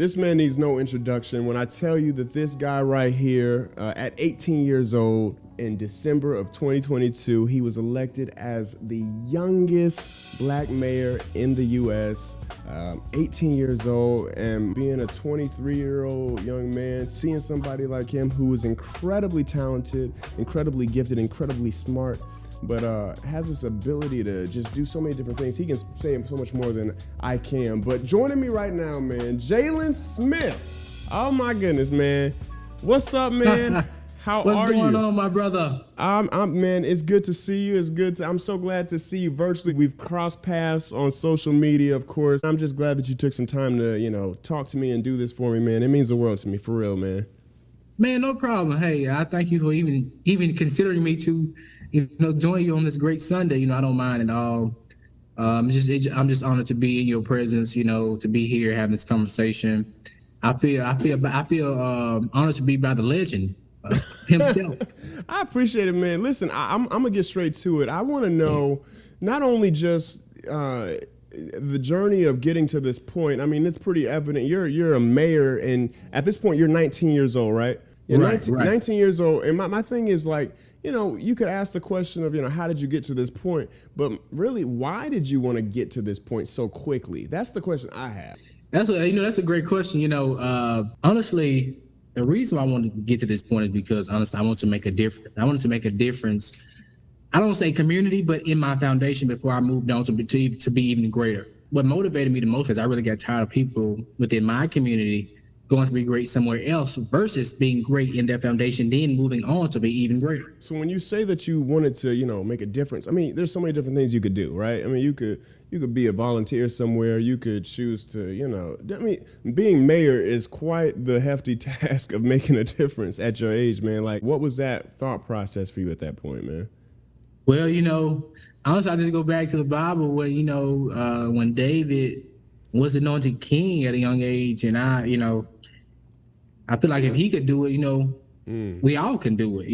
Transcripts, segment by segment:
This man needs no introduction when I tell you that this guy right here, at 18 years old, in December of 2022, he was elected as the youngest black mayor in the U.S., 18 years old, and being a 23-year-old young man, seeing somebody like him who is incredibly talented, incredibly gifted, incredibly smart, but has this ability to just do so many different things. He can say so much more than I can. But joining me right now, man, Jaylen Smith. Oh my goodness, man. What's up, man? How are you? What's going on, my brother? Man, it's good to see you. I'm so glad to see you virtually. We've crossed paths on social media, of course. I'm just glad that you took some time to, talk to me and do this for me, man. It means the world to me, for real, man. Man, no problem. Hey, I thank you for even considering me to, join you on this great Sunday. I don't mind at all. I'm just honored to be in your presence. To be here having this conversation. I feel honored to be by the legend himself. I appreciate it, man. Listen, I'm gonna get straight to it. I want to know not only just the journey of getting to this point. I mean, it's pretty evident. You're a mayor, and at this point, you're 19 years old, right? You're right, 19 years old, and my thing is like, you could ask the question of, how did you get to this point? But really, why did you want to get to this point so quickly? That's the question I have. That's a great question. Honestly, the reason why I wanted to get to this point is because honestly, I want to make a difference. I wanted to make a difference. I don't say community, but in my foundation before I moved on to be even greater. What motivated me the most is I really got tired of people within my community going to be great somewhere else versus being great in their foundation, then moving on to be even greater. So when you say that you wanted to, make a difference, I mean, there's so many different things you could do, right? I mean, you could be a volunteer somewhere. You could choose to, being mayor is quite the hefty task of making a difference at your age, man. Like, what was that thought process for you at that point, man? Well, honestly, I just go back to the Bible where, when David was anointed king at a young age, and I feel like if he could do it, we all can do it.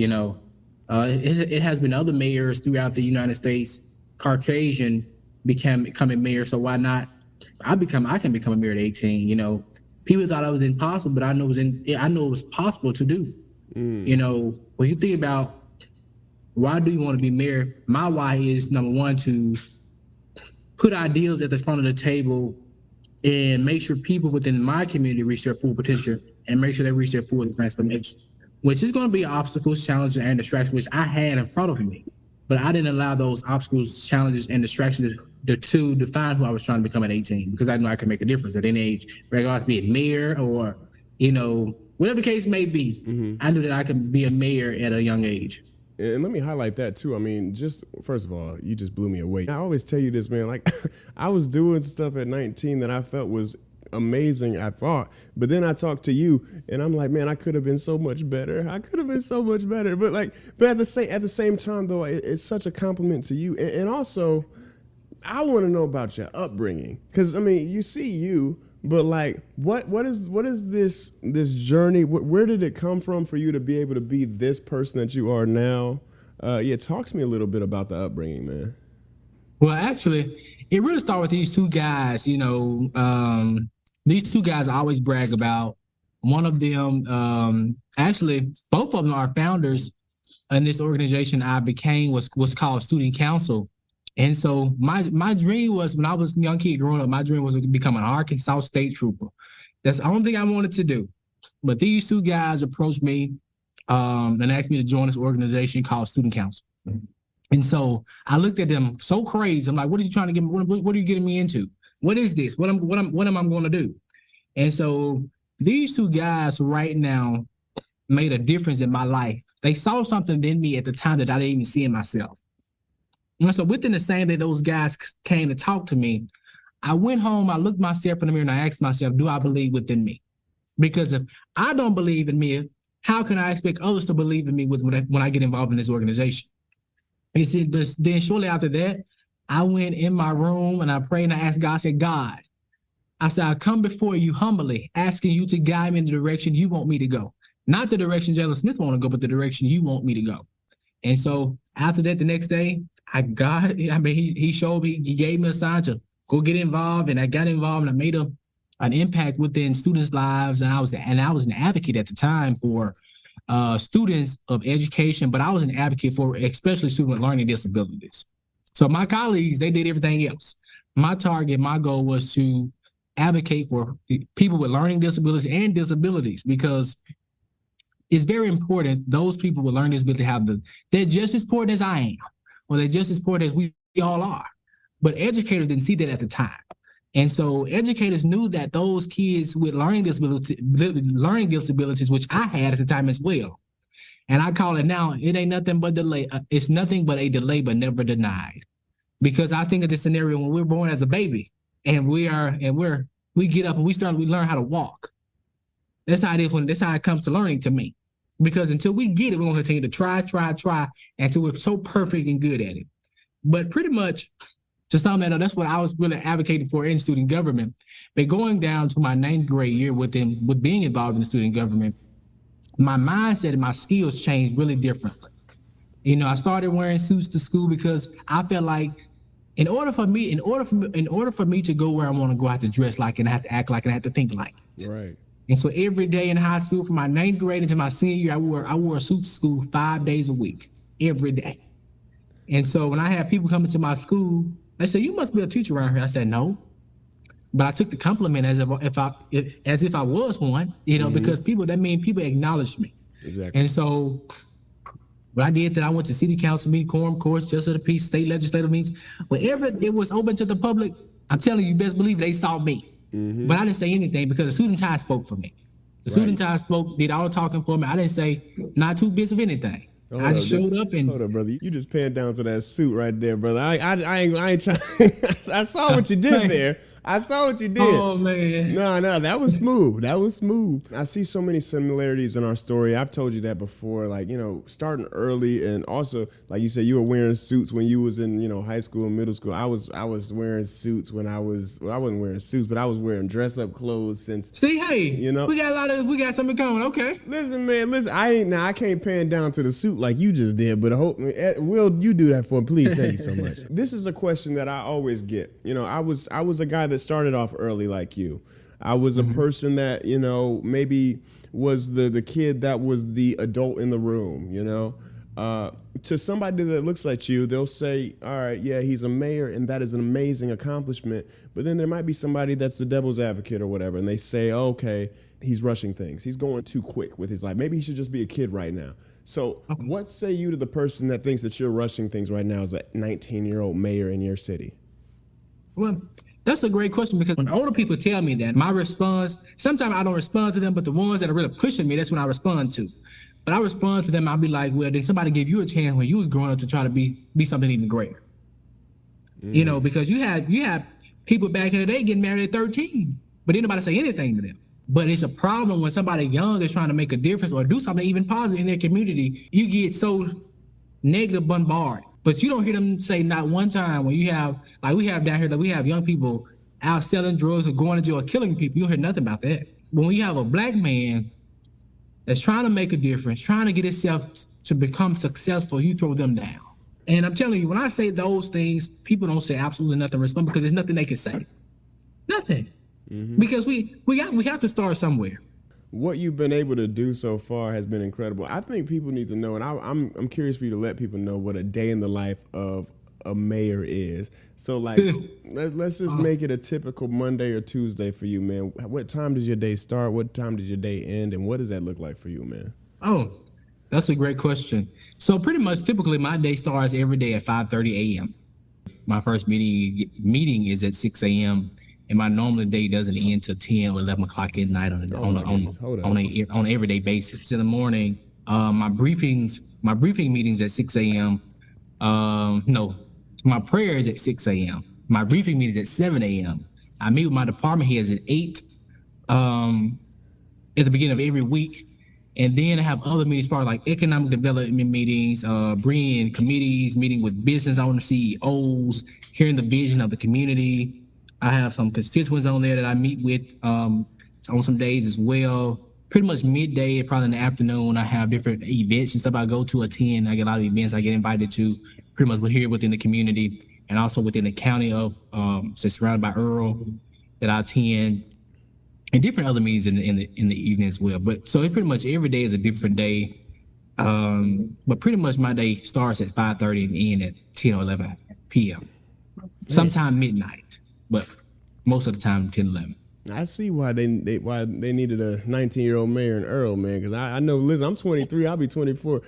It has been other mayors throughout the United States, Caucasian becoming mayor. So why not? I can become a mayor at 18. People thought I was impossible, but I know it was possible to do. When you think about why do you want to be mayor, my why is number one, to put ideals at the front of the table and make sure people within my community reach their full potential and make sure they reach their full transformation, which is going to be obstacles, challenges, and distractions, which I had in front of me. But I didn't allow those obstacles, challenges, and distractions to define who I was trying to become at 18, because I knew I could make a difference at any age, regardless of being mayor or, whatever the case may be. I knew that I could be a mayor at a young age. And let me highlight that too. I mean, just first of all, you just blew me away. I always tell you this, man, like I was doing stuff at 19 that I felt was amazing, I thought. But then I talked to you and I'm like, man, I could have been so much better. But at the same time though, it's such a compliment to you. And also, I want to know about your upbringing. Because I mean, you see you, but like, what is this journey? Where did it come from for you to be able to be this person that you are now? Talk to me a little bit about the upbringing, man. Well, actually, it really started with these two guys. These two guys I always brag about. One of them, actually, both of them are founders in this organization I became was called Student Council. And so my dream was, when I was a young kid growing up, my dream was to become an Arkansas State Trooper. That's the only thing I wanted to do. But these two guys approached me and asked me to join this organization called Student Council. And so I looked at them so crazy. I'm like, what are you trying to get me? What are you getting me into? What is this? What am I going to do? And so these two guys right now made a difference in my life. They saw something in me at the time that I didn't even see in myself. And so within the same day those guys came to talk to me, I went home, I looked myself in the mirror, and I asked myself, do I believe within me? Because if I don't believe in me, how can I expect others to believe in me when I get involved in this organization? You see, then shortly after that, I went in my room and I prayed and I asked God, I said, God, I come before you humbly, asking you to guide me in the direction you want me to go. Not the direction Jaylen Smith want to go, but the direction you want me to go. And so after that, the next day, he showed me, he gave me a sign to go get involved, and I got involved, and I made an impact within students' lives, and I was an advocate at the time for students of education, but I was an advocate for especially students with learning disabilities. So my colleagues, they did everything else. My target, my goal was to advocate for people with learning disabilities and disabilities, because it's very important those people with learning disability they're just as important as I am, or they're just as important as we all are. But educators didn't see that at the time. And so educators knew that those kids with learning disabilities, which I had at the time as well. And I call it now, it ain't nothing but delay. It's nothing but a delay, but never denied. Because I think of this scenario when we're born as a baby and we get up and we learn how to walk. That's how it is that's how it comes to learning to me. Because until we get it, we're gonna continue to try until we're so perfect and good at it. But pretty much, to sum that up, that's what I was really advocating for in student government. But going down to my 9th grade year with being involved in student government, my mindset and my skills changed really differently. I started wearing suits to school because I felt like in order for me to go where I want to go, I have to dress like and I have to act like and I have to think like it. Right. And so every day in high school, from my 9th grade into my senior year, I wore a suit to school 5 days a week, every day. And so when I had people coming to my school, they said, "You must be a teacher around here." I said, "No," but I took the compliment as if I was one, because people acknowledged me. Exactly. And so what I did, that I went to city council meeting, quorum courts, justice of the peace, state legislative meetings. Wherever it was open to the public, I'm telling you, best believe they saw me. Mm-hmm. But I didn't say anything because the student tie spoke for me. The student tie did all the talking for me. I didn't say not 2 bits of anything. I just showed up and... Hold up, brother. You just panned down to that suit right there, brother. I ain't trying. I saw what you did there. I saw what you did. Oh, man. No, that was smooth. That was smooth. I see so many similarities in our story. I've told you that before, like, starting early, and also, like you said, you were wearing suits when you was in, high school and middle school. I was wearing suits when I wasn't wearing suits, but I was wearing dress up clothes since. See, hey, we got something going. Okay. Listen, man, I can't pan down to the suit like you just did, but I hope, Will, you do that for me, please. Thank you so much. This is a question that I always get. I was a guy that started off early like you. I was a person that, maybe was the kid that was the adult in the room, to somebody that looks like you, they'll say, all right, yeah, he's a mayor and that is an amazing accomplishment. But then there might be somebody that's the devil's advocate or whatever. And they say, okay, he's rushing things. He's going too quick with his life. Maybe he should just be a kid right now. So what say you to the person that thinks that you're rushing things right now as a 19-year-old mayor in your city? Well, that's a great question, because when older people tell me that, my response, sometimes I don't respond to them, but the ones that are really pushing me, that's when I respond to. But I respond to them, I'll be like, well, did somebody give you a chance when you was growing up to try to be something even greater? Because you had people back in the day getting married at 13, but didn't nobody say anything to them. But it's a problem when somebody young is trying to make a difference or do something even positive in their community, you get so negative bombarded. But you don't hear them say not one time when you have, like we have down here, that we have young people out selling drugs or going to jail or killing people. You don't hear nothing about that. When we have a black man that's trying to make a difference, trying to get himself to become successful, you throw them down. And I'm telling you, when I say those things, people don't say absolutely nothing in response, because there's nothing they can say. Nothing. Mm-hmm. Because we have to start somewhere. What you've been able to do so far has been incredible. I think people need to know, and I'm curious for you to let people know what a day in the life of a mayor is. So, like, let's just make it a typical Monday or Tuesday for you, man. What time does your day start? What time does your day end? And what does that look like for you, man? Oh, that's a great question. So pretty much typically my day starts every day at 5:30 a.m. My first meeting is at 6 a.m. and my normal day doesn't end till 10 or 11 o'clock at night on an everyday basis. In the morning, my briefing meetings at 6 a.m. My prayer is at 6 a.m. My briefing meeting is at 7 a.m. I meet with my department heads at 8 at the beginning of every week. And then I have other meetings, far like economic development meetings, bringing in committees, meeting with business owners, CEOs, hearing the vision of the community. I have some constituents on there that I meet with on some days as well. Pretty much midday, probably in the afternoon, I have different events and stuff I go to attend. I get a lot of events I get invited to, pretty much here within the community and also within the county of, so surrounded by Earl, that I attend. and different other meetings in the evening as well. But so it's pretty much every day is a different day. But pretty much my day starts at 5:30 and end at 10 or 11 p.m. Sometime midnight, but most of the time 10, 11. I see why they needed a 19-year-old mayor in Earl, man. Because I know, listen, I'm 23, I'll be 24.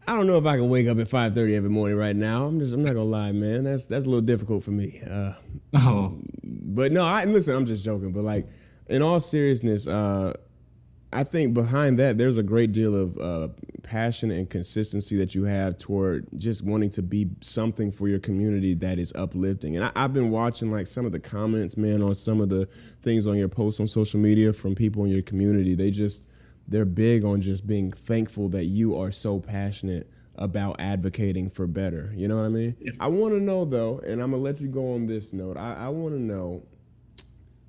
I don't know if I can wake up at 5:30 every morning right now. I'm not gonna lie, man. That's a little difficult for me. But no, listen, I'm just joking. But like, in all seriousness, I think behind that, there's a great deal of passion and consistency that you have toward just wanting to be something for your community that is uplifting. And I've been watching like some of the comments, man, on some of the things on your posts on social media from people in your community. They're big on just being thankful that you are so passionate about advocating for better. You know what I mean? Yeah. I want to know, though, and I'm going to let you go on this note. I want to know,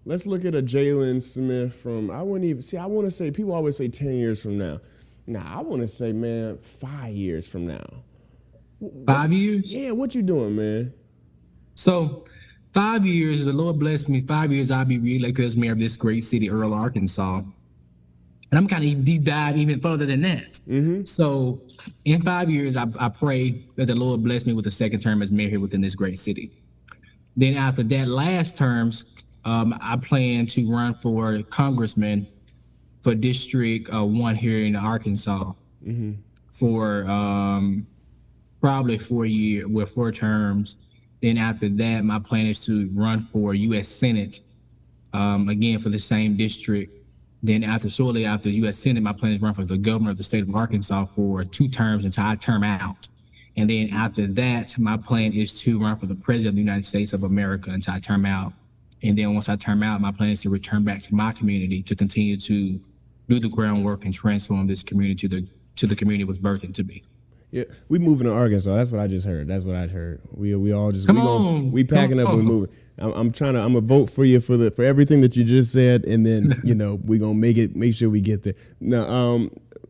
let's look at a Jaylen Smith from, I want to say, people always say 10 years from now. Nah, I want to say, man, 5 years from now. 5 years? Yeah, what you doing, man? So 5 years, the Lord blessed me. 5 years, I'll be reelected as mayor of this great city, Earl, Arkansas. And I'm kind of deep dive even further than that. Mm-hmm. So in 5 years, I pray that the Lord bless me with a second term as mayor here within this great city. Then after that last terms, I plan to run for congressman for District 1 here in Arkansas for probably 4 terms. Then after that, my plan is to run for U.S. Senate again for the same district. Then shortly after U.S. Senate, my plan is to run for the governor of the state of Arkansas for 2 terms until I term out. And then after that, my plan is to run for the president of the United States of America until I term out. And then once I term out, my plan is to return back to my community to continue to do the groundwork and transform this community to the community it was birthed into be. Yeah, we moving to Arkansas. That's what I just heard. We all just we packing up and we moving. I'm gonna vote for you for everything that you just said, and then we gonna make sure we get there. Now,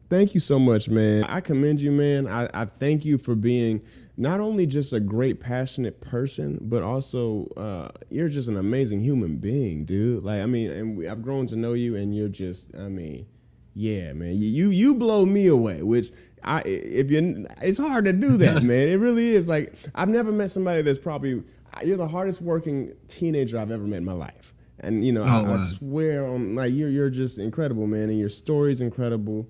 thank you so much, man. I commend you, man. I thank you for being not only just a great, passionate person, but also you're just an amazing human being, dude. Like, I mean, and I've grown to know you, and you're just, I mean, yeah, man. You blow me away, which it's hard to do that, man. It really is. Like, I've never met somebody that's probably, you're the hardest working teenager I've ever met in my life. And, I swear on, like, you're just incredible, man. And your story's incredible.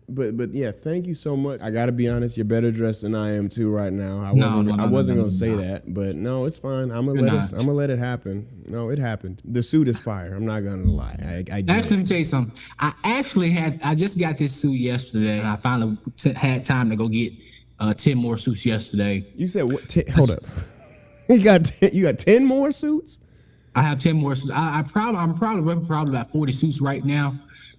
But yeah, thank you so much. I gotta be honest, you're better dressed than I am too right now. I wasn't gonna say that, but no, it's fine. I'm gonna let it happen. No, it happened. The suit is fire. I'm not gonna lie. Let me tell you something. I just got this suit yesterday, and I finally had time to go get 10 more suits yesterday. You said what? Hold up. You got 10 more suits? I have 10 more suits. I'm probably about 40 suits right now.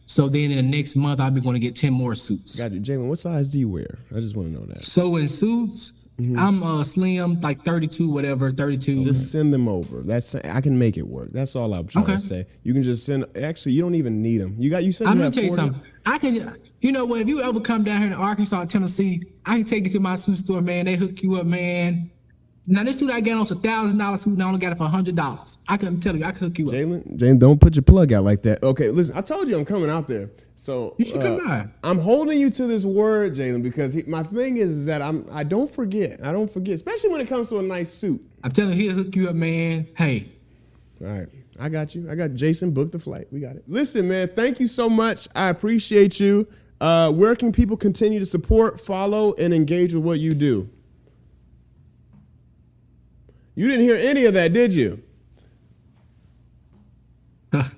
So then in the next month, I'll be going to get 10 more suits. Got you. Jaylen, what size do you wear? I just want to know that. So in suits, I'm slim, like 32, whatever, 32. Just send them over. I can make it work. That's all I'm trying to say. You can just send. Actually, you don't even need them. You said I'm going to tell you something. I can, you know what, if you ever come down here to Arkansas, Tennessee, I can take you to my suit store, man. They hook you up, man. Now, this suit I got on is $1,000 suit, and I only got it for $100. I can tell you, I can hook you up. Jaylen, don't put your plug out like that. Okay, listen, I told you I'm coming out there. So you should come by. I'm holding you to this word, Jaylen, because my thing is that I don't forget. I don't forget, especially when it comes to a nice suit. I'm telling you, he'll hook you up, man. Hey. All right, I got you. I got Jason, book the flight. We got it. Listen, man, thank you so much. I appreciate you. Where can people continue to support, follow, and engage with what you do? You didn't hear any of that, did you? God,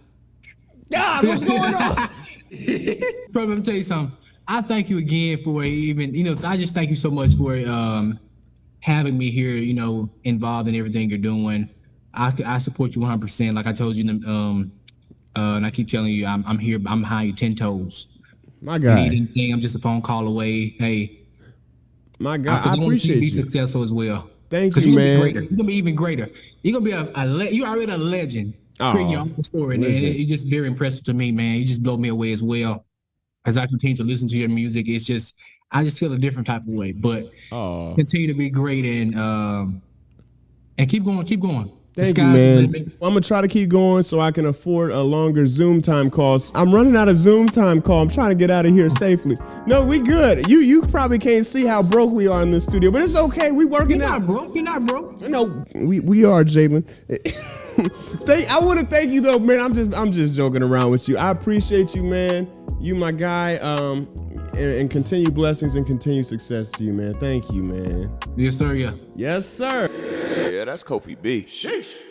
what's going on? Bro, let me tell you something. I thank you again for I just thank you so much for having me here, involved in everything you're doing. I support you 100%. Like I told you, and I keep telling you, I'm here. I'm behind you 10 toes. My guy. Need anything, I'm just a phone call away. Hey. My God, I appreciate you. Be successful as well. Thank you, man. You're gonna be even greater. You're gonna be you're already a legend. Creating your own story, man. It's just very impressive to me, man. You just blow me away as well. As I continue to listen to your music, I just feel a different type of way. But continue to be great and keep going. Thank you, sky's the man. limit. I'm gonna try to keep going so I can afford a longer Zoom time call. I'm running out of Zoom time call. I'm trying to get out of here safely. No, we good. You probably can't see how broke we are in the studio, but it's okay. We working out. You're not broke. No, we are, Jaylen. I want to thank you though, man. I'm just joking around with you. I appreciate you, man. You my guy. And continue blessings and continue success to you, man. Thank you, man. Yes, sir. Yeah. Yes, sir. Yeah, that's Kofi B. Sheesh.